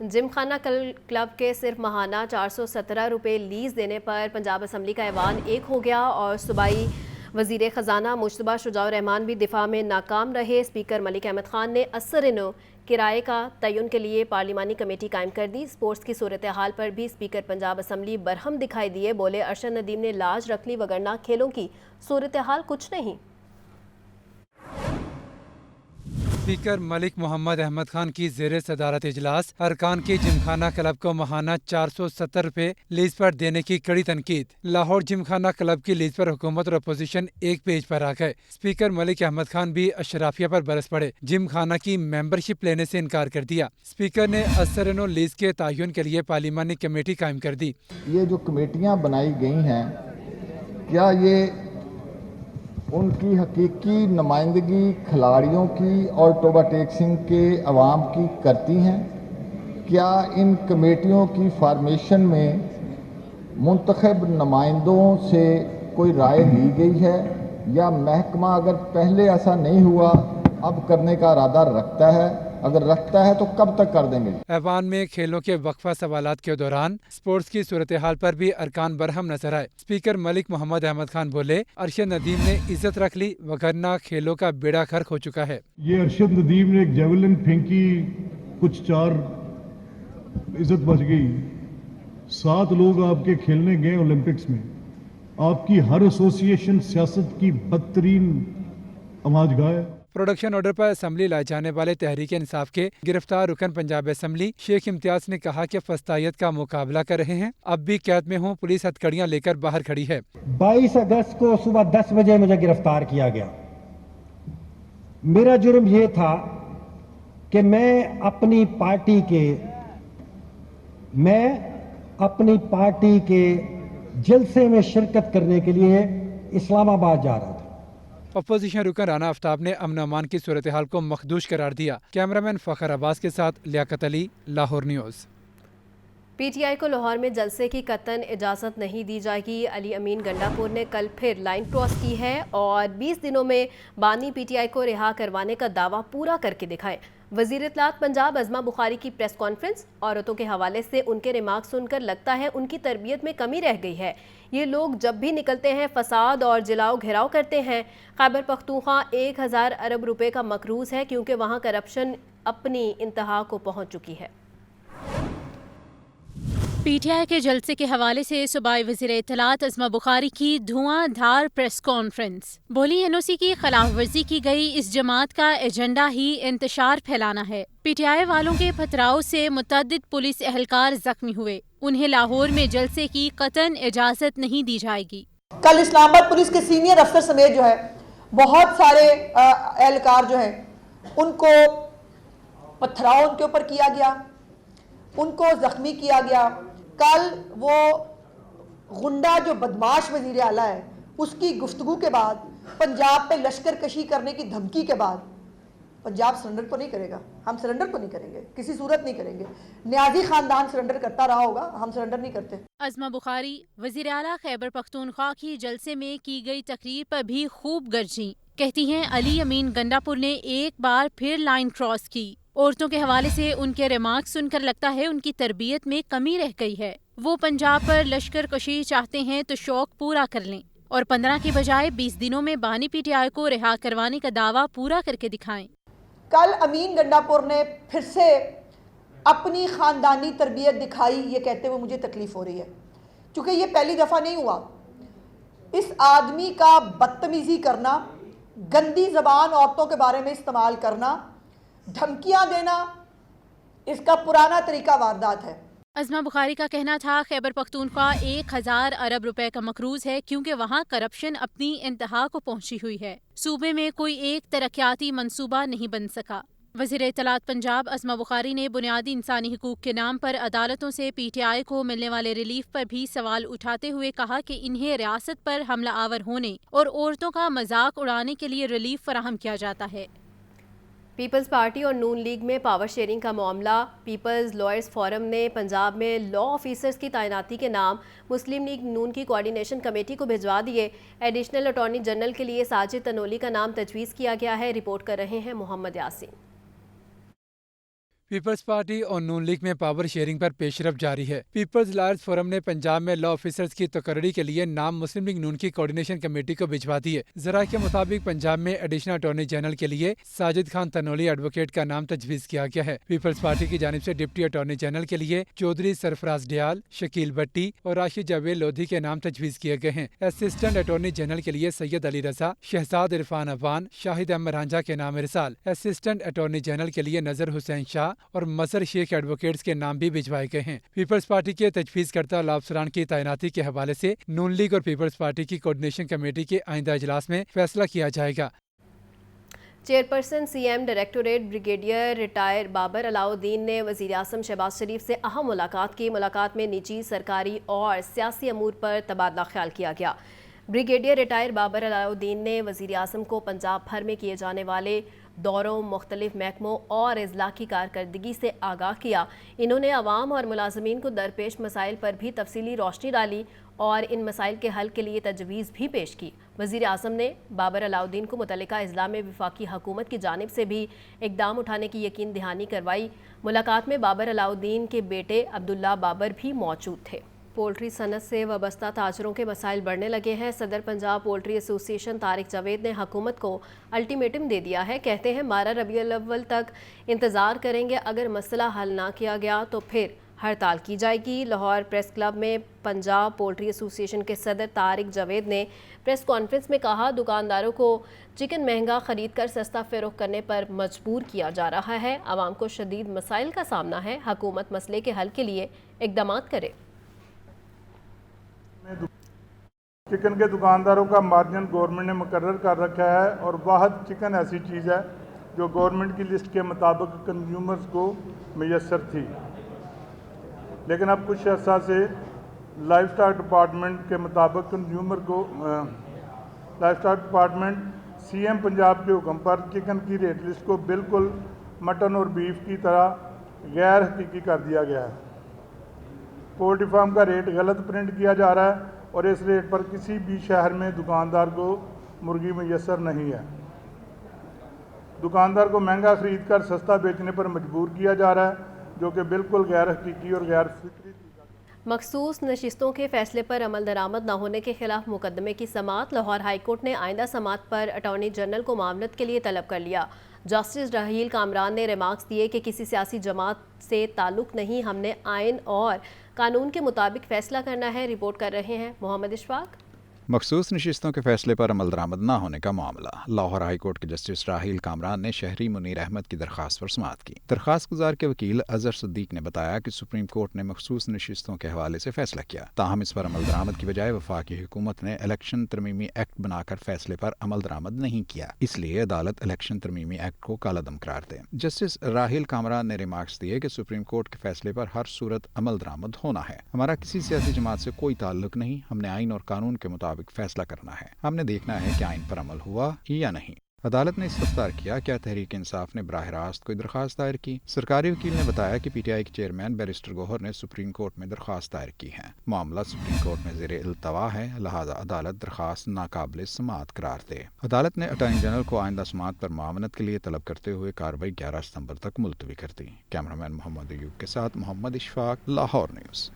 جم خانہ کلب کے صرف ماہانہ 417 روپے لیز دینے پر پنجاب اسمبلی کا ایوان ایک ہو گیا اور صوبائی وزیر خزانہ مجتبیٰ شجاع الرحمان بھی دفاع میں ناکام رہے۔ اسپیکر ملک احمد خان نے اثر کرائے کا تعین کے لیے پارلیمانی کمیٹی قائم کر دی۔ سپورٹس کی صورتحال پر بھی اسپیکر پنجاب اسمبلی برہم دکھائی دیے، بولے ارشد ندیم نے لاج رکھ لی وگرنہ کھیلوں کی صورتحال کچھ نہیں۔ اسپیکر ملک محمد احمد خان کی زیر صدارت اجلاس ارکان کی جم خانہ کلب کو ماہانہ 470 روپے لیز پر دینے کی کڑی تنقید۔ لاہور جم خانہ کلب کی لیز پر حکومت اور اپوزیشن ایک پیج پر آ گئے۔ اسپیکر ملک احمد خان بھی اشرافیہ پر برس پڑے، جم خانہ کی ممبرشپ لینے سے انکار کر دیا۔ اسپیکر نے اثر لیز کے تعین کے لیے پارلیمانی کمیٹی قائم کر دی۔ یہ جو کمیٹیاں بنائی گئی ہیں، کیا یہ ان کی حقیقی نمائندگی کھلاڑیوں کی اور ٹوبا ٹیکسنگ کے عوام کی کرتی ہیں؟ کیا ان کمیٹیوں کی فارمیشن میں منتخب نمائندوں سے کوئی رائے لی گئی ہے، یا محکمہ اگر پہلے ایسا نہیں ہوا اب کرنے کا ارادہ رکھتا ہے؟ اگر رکھتا ہے تو کب تک کر دیں گے؟ ایوان میں کھیلوں کے وقفہ سوالات کے دوران سپورٹس کی صورتحال پر بھی ارکان برہم نظر آئے۔ اسپیکر ملک محمد احمد خان بولے ارشد ندیم نے عزت رکھ لی وگرنہ کھیلوں کا بیڑا غرق ہو چکا ہے۔ یہ ارشد ندیم نے ایک جیولن پھینکی، کچھ 4 عزت بچ گئی۔ 7 لوگ آپ کے کھیلنے گئے اولمپکس میں، آپ کی ہر ایسوسی ایشن سیاست کی بدترین آواز گاہ ہے۔ پروڈکشن آرڈر پر اسمبلی لائے جانے والے تحریک انصاف کے گرفتار رکن پنجاب اسمبلی شیخ امتیاز نے کہا کہ فسطائیت کا مقابلہ کر رہے ہیں، اب بھی قید میں ہوں، پولیس ہتھکڑیاں لے کر باہر کھڑی ہے۔ 22 اگست کو صبح 10 بجے مجھے گرفتار کیا گیا۔ میرا جرم یہ تھا کہ میں اپنی پارٹی کے جلسے میں شرکت کرنے کے لیے اسلام آباد جا رہا تھا۔ اپوزیشن رکن رانا آفتاب نے امن و امان کی صورتحال کو مخدوش قرار دیا۔ کیمرامین فخر عباس کے ساتھ Liaquat Ali, Lahore news. P T I کو لاہور میں جلسے کی قطعاً اجازت نہیں دی جائے گی۔ علی امین گنڈا پور نے کل پھر لائن کراس کی ہے اور 20 دنوں میں بانی پی ٹی آئی کو رہا کروانے کا دعویٰ پورا کر کے دکھائے۔ وزیر اطلاعات پنجاب عظمہ بخاری کی پریس کانفرنس، عورتوں کے حوالے سے ان کے ریمارک سن کر لگتا ہے ان کی تربیت میں کمی رہ گئی ہے۔ یہ لوگ جب بھی نکلتے ہیں فساد اور جلاؤ گھیراؤ کرتے ہیں۔ خیبر پختونخوا 1000 ارب روپے کا مقروض ہے کیونکہ وہاں کرپشن اپنی انتہا کو پہنچ چکی ہے۔ پی ٹی آئی کے جلسے کے حوالے سے صوبائی وزیر اطلاعات عظمہ بخاری کی دھواں دھار پریس کانفرنس، بولی این او سی کی خلاف ورزی کی گئی، اس جماعت کا ایجنڈا ہی انتشار پھیلانا ہے۔ پی ٹی آئی والوں کے پتھراؤ سے متعدد پولیس اہلکار زخمی ہوئے، انہیں لاہور میں جلسے کی قطعاً اجازت نہیں دی جائے گی۔ کل اسلام آباد پولیس کے سینئر افسر سمیت جو ہے بہت سارے اہلکار جو ہیں ان کو پتھراؤ ان کے اوپر کیا گیا، ان کو زخمی کیا گیا۔ کل وہ غنڈہ جو بدماش وزیر اعلیٰ ہے اس کی گفتگو کے بعد، پنجاب پہ لشکر کشی کرنے کی دھمکی کے بعد، پنجاب سرنڈر تو نہیں کرے گا، ہم سرنڈر تو نہیں کریں گے، کسی صورت نہیں کریں گے۔ نیازی خاندان سرنڈر کرتا رہا ہوگا، ہم سرنڈر نہیں کرتے۔ عظمہ بخاری وزیر اعلیٰ خیبر پختونخوا کی جلسے میں کی گئی تقریر پر بھی خوب گرجیں، کہتی ہیں علی امین گنڈا پور نے ایک بار پھر لائن کراس کی۔ عورتوں کے حوالے سے ان کے ریمارک سن کر لگتا ہے ان کی تربیت میں کمی رہ گئی ہے۔ وہ پنجاب پر لشکر کشی چاہتے ہیں تو شوق پورا کر لیں اور 15 کی بجائے 20 دنوں میں بانی پی ٹی آئی کو رہا کروانے کا دعویٰ پورا کر کے دکھائیں۔ کل امین گنڈا پور نے پھر سے اپنی خاندانی تربیت دکھائی، یہ کہتے ہوئے مجھے تکلیف ہو رہی ہے، چونکہ یہ پہلی دفعہ نہیں ہوا۔ اس آدمی کا بدتمیزی کرنا، گندی زبان عورتوں کے بارے میں استعمال کرنا، دھمکیاں دینا، اس کا پرانا طریقہ واردات ہے۔ عظمہ بخاری کا کہنا تھا خیبر پختونخوا 1000 ارب روپے کا مقروض ہے کیونکہ وہاں کرپشن اپنی انتہا کو پہنچی ہوئی ہے، صوبے میں کوئی ایک ترقیاتی منصوبہ نہیں بن سکا۔ وزیر اطلاعات پنجاب عظمہ بخاری نے بنیادی انسانی حقوق کے نام پر عدالتوں سے پی ٹی آئی کو ملنے والے ریلیف پر بھی سوال اٹھاتے ہوئے کہا کہ انہیں ریاست پر حملہ آور ہونے اور عورتوں کا مذاق اڑانے کے لیے ریلیف فراہم کیا جاتا ہے۔ پیپلز پارٹی اور نون لیگ میں پاور شیئرنگ کا معاملہ، پیپلز لائرز فورم نے پنجاب میں لا آفیسرز کی تعیناتی کے نام مسلم لیگ نون کی کوارڈینیشن کمیٹی کو بھجوا دیے۔ ایڈیشنل اٹارنی جنرل کے لیے ساجد تنولی کا نام تجویز کیا گیا ہے۔ رپورٹ کر رہے ہیں محمد یاسین۔ پیپلز پارٹی اور نون لیگ میں پاور شیئرنگ پر پیش رفت جاری ہے۔ پیپلز لائرز فورم نے پنجاب میں لا آفیسرز کی تقرری کے لیے نام مسلم لیگ نون کی کوارڈینیشن کمیٹی کو بھجوا دیے۔ ذرائع کے مطابق پنجاب میں ایڈیشنل اٹارنی جنرل کے لیے ساجد خان تنولی ایڈوکیٹ کا نام تجویز کیا گیا ہے۔ پیپلز پارٹی کی جانب سے ڈپٹی اٹارنی جنرل کے لیے چودھری سرفراز ڈیال، شکیل بٹی اور راشد جاوید لودھی کے نام تجویز کیے گئے ہیں۔ اسسٹنٹ اٹارنی جنرل کے لیے سید علی رضا، شہزاد عرفان افغان، شاہد احمد رانجھا کے نام ارسال۔ اسسٹنٹ اٹارنی جنرل کے لیے نذر حسین شاہ اور مظہر شیخ ایڈوکیٹس کے نام بھی بھجوائے گئے ہیں۔ پیپلز پارٹی کے تجویز کردہ لا افسران کی تعیناتی کے حوالے سے نون لیگ اور پیپلز پارٹی کی کوارڈینیشن کمیٹی کے آئندہ اجلاس میں فیصلہ کیا جائے گا۔ Chairperson C M directorate brigadier retire Babar Alauddin نے وزیر اعظم شہباز شریف سے اہم ملاقات کی۔ ملاقات میں نجی، سرکاری اور سیاسی امور پر تبادلہ خیال کیا گیا۔ بریگیڈیئر ریٹائر بابر علاؤالدین نے وزیر اعظم کو پنجاب بھر میں کیے جانے والے دوروں، مختلف محکموں اور اضلاع کی کارکردگی سے آگاہ کیا۔ انہوں نے عوام اور ملازمین کو درپیش مسائل پر بھی تفصیلی روشنی ڈالی اور ان مسائل کے حل کے لیے تجویز بھی پیش کی۔ وزیر اعظم نے بابر علاؤالدین کو متعلقہ اضلاع میں وفاقی حکومت کی جانب سے بھی اقدام اٹھانے کی یقین دہانی کروائی۔ ملاقات میں بابر علاؤالدین کے بیٹے عبداللہ بابر بھی موجود تھے۔ پولٹری صنعت سے وابستہ تاجروں کے مسائل بڑھنے لگے ہیں۔ صدر پنجاب پولٹری ایسوسی ایشن طارق جاوید نے حکومت کو الٹیمیٹم دے دیا ہے۔ کہتے ہیں 12 ربیع الاول تک انتظار کریں گے، اگر مسئلہ حل نہ کیا گیا تو پھر ہڑتال کی جائے گی۔ لاہور پریس کلب میں پنجاب پولٹری ایسوسی ایشن کے صدر طارق جاوید نے پریس کانفرنس میں کہا، دکانداروں کو چکن مہنگا خرید کر سستا فروخت کرنے پر مجبور کیا جا رہا ہے۔ عوام کو شدید مسائل کا سامنا ہے، حکومت مسئلے کے حل کے لیے اقدامات کرے۔ چکن کے دکانداروں کا مارجن گورنمنٹ نے مقرر کر رکھا ہے اور واحد چکن ایسی چیز ہے جو گورنمنٹ کی لسٹ کے مطابق کنزیومرز کو میسر تھی، لیکن اب کچھ عرصہ سے لائف سٹاک ڈپارٹمنٹ کے مطابق کنزیومر کو life stock department C M Punjab کے حکم پر چکن کی ریٹ لسٹ کو بالکل مٹن اور بیف کی طرح غیر حقیقی کر دیا گیا ہے۔ پولٹری فارم کا ریٹ غلط پرنٹ کیا جا رہا ہے اور اس ریٹ پر کسی بھی شہر میں دکاندار کو مرغی میسر نہیں ہے۔ دکاندار کو مہنگا خرید کر سستا بیچنے پر مجبور کیا جا رہا ہے، جو کہ بالکل غیر حقیقی اور غیر فطری۔ مخصوص نشستوں کے فیصلے پر عمل درآمد نہ ہونے کے خلاف مقدمے کی سماعت۔ لاہور ہائی کورٹ نے آئندہ سماعت پر اٹارنی جنرل کو معاونت کے لیے طلب کر لیا۔ جسٹس راحیل کامران نے ریمارکس دیے کہ کسی سیاسی جماعت سے تعلق نہیں، ہم نے آئین اور قانون کے مطابق فیصلہ کرنا ہے۔ رپورٹ کر رہے ہیں محمد اشفاق۔ مخصوص نشستوں کے فیصلے پر عمل درآمد نہ ہونے کا معاملہ۔ لاہور ہائی کورٹ کے جسٹس راحیل کامران نے شہری منیر احمد کی درخواست پر سماعت کی۔ درخواست گزار کے وکیل اظہر صدیق نے بتایا کہ سپریم کورٹ نے مخصوص نشستوں کے حوالے سے فیصلہ کیا، تاہم اس پر عمل درآمد کی بجائے وفاقی حکومت نے الیکشن ترمیمی ایکٹ بنا کر فیصلے پر عمل درآمد نہیں کیا، اس لیے عدالت الیکشن ترمیمی ایکٹ کو کالعدم قرار دے۔ جسٹس راحیل کامران نے ریمارکس دیے کہ سپریم کورٹ کے فیصلے پر ہر صورت عمل درآمد ہونا ہے۔ ہمارا کسی سیاسی جماعت سے کوئی تعلق نہیں، ہم نے آئین اور قانون کے مطابق فیصلہ کرنا ہے، ہم نے دیکھنا ہے کہ آئین پر عمل ہوا یا نہیں۔ عدالت نے استفسار کیا، کیا تحریک انصاف نے براہ راست کوئی درخواست دائر کی؟ سرکاری وکیل نے بتایا کہ پی ٹی آئی کے چیئرمین بیرسٹر گوہر نے سپریم کورٹ میں درخواست دائر کی ہے۔ معاملہ سپریم کورٹ میں زیر التوا ہے، لہذا عدالت درخواست ناقابل سماعت قرار دے۔ عدالت نے اٹارنی جنرل کو آئندہ سماعت پر معاونت کے لیے طلب کرتے ہوئے کارروائی 11 ستمبر تک ملتوی کر دی۔ کیمرہ مین محمد ایوب کے ساتھ محمد اشفاق، لاہور نیوز۔